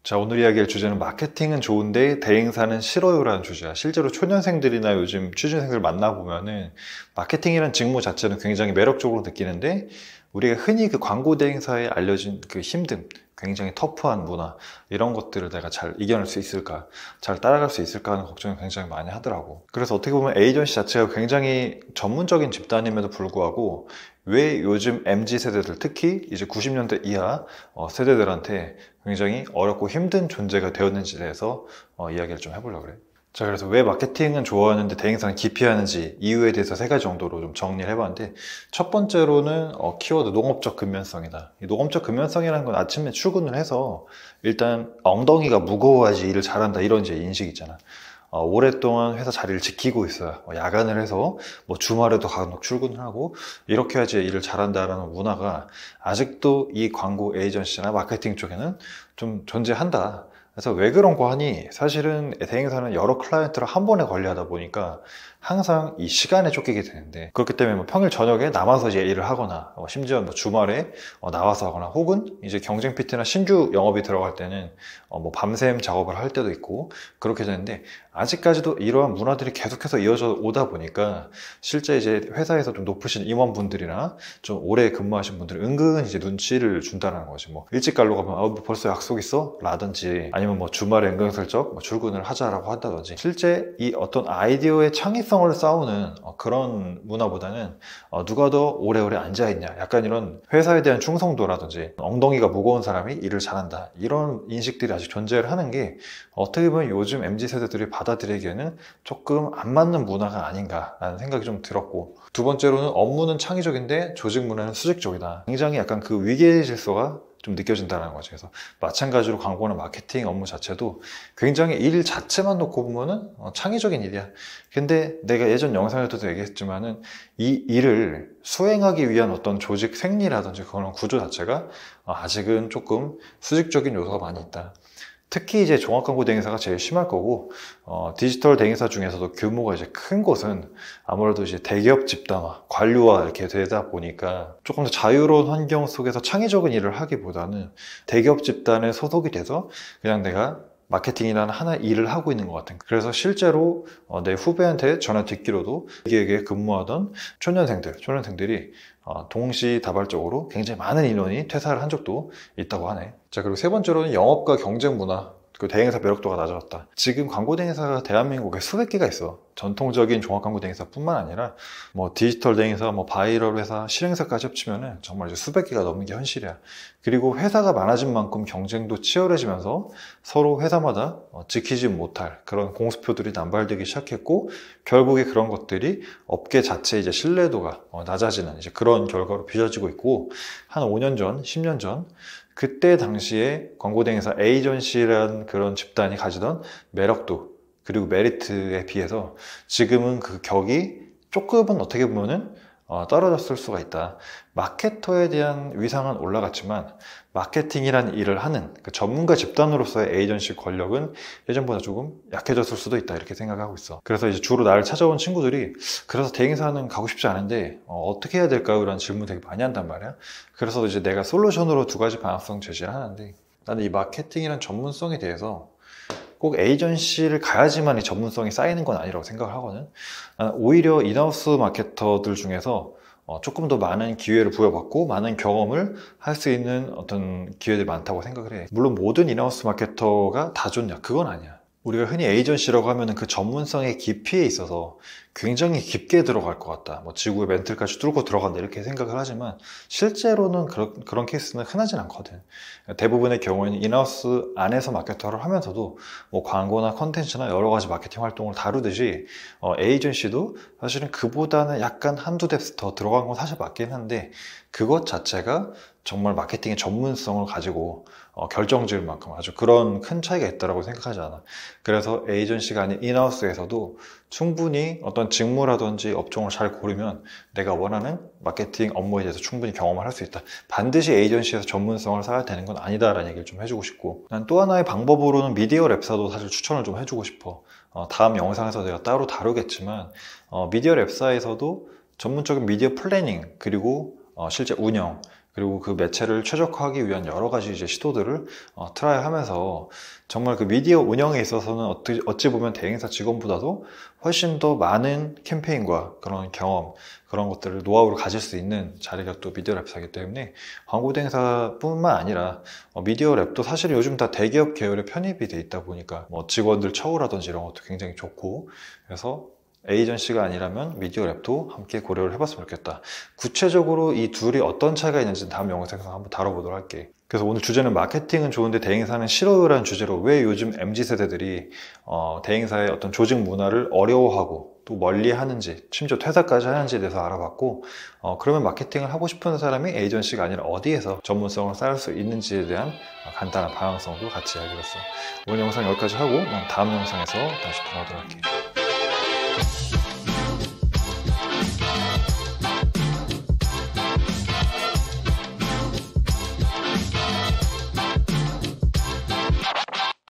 자, 오늘 이야기할 주제는 마케팅은 좋은데 대행사는 싫어요라는 주제야. 실제로 초년생들이나 요즘 취준생들 만나보면은 마케팅이라는 직무 자체는 굉장히 매력적으로 느끼는데, 우리가 흔히 그 광고 대행사에 알려진 그 힘듦, 굉장히 터프한 문화, 이런 것들을 내가 잘 이겨낼 수 있을까, 잘 따라갈 수 있을까 하는 걱정을 굉장히 많이 하더라고. 그래서 어떻게 보면 에이전시 자체가 굉장히 전문적인 집단임에도 불구하고 왜 요즘 MZ 세대들, 특히 이제 90년대 이하 세대들한테 굉장히 어렵고 힘든 존재가 되었는지에 대해서 이야기를 좀 해보려고 그래. 자, 그래서 왜 마케팅은 좋아하는데 대행사는 기피하는지 이유에 대해서 3가지 정도로 좀 정리를 해봤는데, 첫 번째로는 키워드 농업적 근면성이다. 이 농업적 근면성이라는 건 아침에 출근을 해서 일단 엉덩이가 무거워야지 일을 잘한다, 이런 이제 인식이 있잖아. 오랫동안 회사 자리를 지키고 있어요. 야간을 해서 주말에도 간혹 출근을 하고 이렇게 해야지 일을 잘한다라는 문화가 아직도 이 광고 에이전시나 마케팅 쪽에는 좀 존재한다. 그래서 왜 그런 거 하니, 사실은 대행사는 여러 클라이언트를 한 번에 관리하다 보니까 항상 이 시간에 쫓기게 되는데, 그렇기 때문에 평일 저녁에 남아서 이제 일을 하거나 심지어 주말에 나와서 하거나, 혹은 이제 경쟁 PT나 신규 영업이 들어갈 때는 밤샘 작업을 할 때도 있고 그렇게 되는데, 아직까지도 이러한 문화들이 계속해서 이어져 오다 보니까 실제 이제 회사에서 좀 높으신 임원분들이나 좀 오래 근무하신 분들이 은근 이제 눈치를 준다는 거지. 일찍 가려고 하면 벌써 약속 있어? 라든지, 아니면 주말에 은근슬쩍 출근을 하자라고 한다든지, 실제 이 어떤 아이디어의 창의성을 쌓우는 그런 문화보다는 누가 더 오래오래 앉아있냐, 약간 이런 회사에 대한 충성도라든지 엉덩이가 무거운 사람이 일을 잘한다, 이런 인식들이 아직 존재를 하는 게 어떻게 보면 요즘 MZ세대들이 받아들이기에는 조금 안 맞는 문화가 아닌가라는 생각이 좀 들었고, 두 번째로는 업무는 창의적인데 조직 문화는 수직적이다. 굉장히 약간 그 위계의 질서가 좀 느껴진다는 거죠. 그래서 마찬가지로 광고나 마케팅 업무 자체도 굉장히 일 자체만 놓고 보면은 창의적인 일이야. 근데 내가 예전 영상에서도 얘기했지만은 이 일을 수행하기 위한 어떤 조직 생리라든지 그런 구조 자체가 아직은 조금 수직적인 요소가 많이 있다. 특히 이제 종합광고 대행사가 제일 심할 거고, 디지털 대행사 중에서도 규모가 이제 큰 곳은 아무래도 이제 대기업 집단화, 관료화 이렇게 되다 보니까 조금 더 자유로운 환경 속에서 창의적인 일을 하기보다는 대기업 집단에 소속이 돼서 그냥 내가 마케팅이라는 하나의 일을 하고 있는 것 같은. 그래서 실제로 내 후배한테 전해 듣기로도 여기에 근무하던 초년생들이 동시다발적으로 굉장히 많은 인원이 퇴사를 한 적도 있다고 하네. 자, 그리고 3번째로는 영업과 경쟁 문화, 그 대행사 매력도가 낮아졌다. 지금 광고 대행사가 대한민국에 수백 개가 있어. 전통적인 종합 광고 대행사뿐만 아니라 디지털 대행사, 바이럴 회사, 실행사까지 합치면은 정말 이제 수백 개가 넘는 게 현실이야. 그리고 회사가 많아진 만큼 경쟁도 치열해지면서 서로 회사마다 지키지 못할 그런 공수표들이 남발되기 시작했고, 결국에 그런 것들이 업계 자체의 이제 신뢰도가 낮아지는 이제 그런 결과로 빚어지고 있고, 한 5년 전, 10년 전 그때 당시에 광고 대행사 에이전시라는 그런 집단이 가지던 매력도 그리고 메리트에 비해서 지금은 그 격이 조금은 어떻게 보면은 떨어졌을 수가 있다. 마케터에 대한 위상은 올라갔지만 마케팅이라는 일을 하는 그 전문가 집단으로서의 에이전시 권력은 예전보다 조금 약해졌을 수도 있다, 이렇게 생각하고 있어. 그래서 이제 주로 나를 찾아온 친구들이 그래서 대행사는 가고 싶지 않은데 어떻게 해야 될까요? 이런 질문 되게 많이 한단 말이야. 그래서 이제 내가 솔루션으로 2가지 방향성 제시를 하는데, 나는 이 마케팅이란 전문성에 대해서 꼭 에이전시를 가야지만 이 전문성이 쌓이는 건 아니라고 생각을 하거든. 나는 오히려 인하우스 마케터들 중에서 조금 더 많은 기회를 부여받고 많은 경험을 할 수 있는 어떤 기회들이 많다고 생각을 해. 물론 모든 인하우스 마케터가 다 좋냐? 그건 아니야. 우리가 흔히 에이전시라고 하면 그 전문성의 깊이에 있어서 굉장히 깊게 들어갈 것 같다, 지구의 멘틀까지 뚫고 들어간다, 이렇게 생각을 하지만 실제로는 그런 케이스는 흔하진 않거든. 대부분의 경우에는 인하우스 안에서 마케터를 하면서도 광고나 컨텐츠나 여러 가지 마케팅 활동을 다루듯이 에이전시도 사실은 그보다는 약간 한두 뎁스 더 들어간 건 사실 맞긴 한데, 그것 자체가 정말 마케팅의 전문성을 가지고 결정지을 만큼 아주 그런 큰 차이가 있다고 생각하지 않아. 그래서 에이전시가 아닌 인하우스에서도 충분히 어떤 직무라든지 업종을 잘 고르면 내가 원하는 마케팅 업무에 대해서 충분히 경험을 할 수 있다. 반드시 에이전시에서 전문성을 쌓아야 되는 건 아니다라는 얘기를 좀 해주고 싶고, 난 또 하나의 방법으로는 미디어 랩사도 사실 추천을 좀 해주고 싶어. 다음 영상에서 내가 따로 다루겠지만 미디어 랩사에서도 전문적인 미디어 플래닝, 그리고 실제 운영, 그리고 그 매체를 최적화하기 위한 여러 가지 이제 시도들을 트라이 하면서 정말 그 미디어 운영에 있어서는 어찌 보면 대행사 직원보다도 훨씬 더 많은 캠페인과 그런 경험, 그런 것들을 노하우를 가질 수 있는 자리가 또 미디어 랩사이기 때문에 광고 대행사뿐만 아니라 미디어 랩도 사실 요즘 다 대기업 계열에 편입이 돼 있다 보니까 뭐 직원들 처우라든지 이런 것도 굉장히 좋고, 그래서 에이전시가 아니라면 미디어 랩도 함께 고려를 해봤으면 좋겠다. 구체적으로 이 둘이 어떤 차이가 있는지 다음 영상에서 한번 다뤄보도록 할게. 그래서 오늘 주제는 마케팅은 좋은데 대행사는 싫어요라는 주제로 왜 요즘 MZ세대들이 대행사의 어떤 조직 문화를 어려워하고 또 멀리하는지, 심지어 퇴사까지 하는지에 대해서 알아봤고, 그러면 마케팅을 하고 싶은 사람이 에이전시가 아니라 어디에서 전문성을 쌓을 수 있는지에 대한 간단한 방향성도 같이 이야기했어. 오늘 영상 여기까지 하고 난 다음 영상에서 다시 돌아오도록 할게.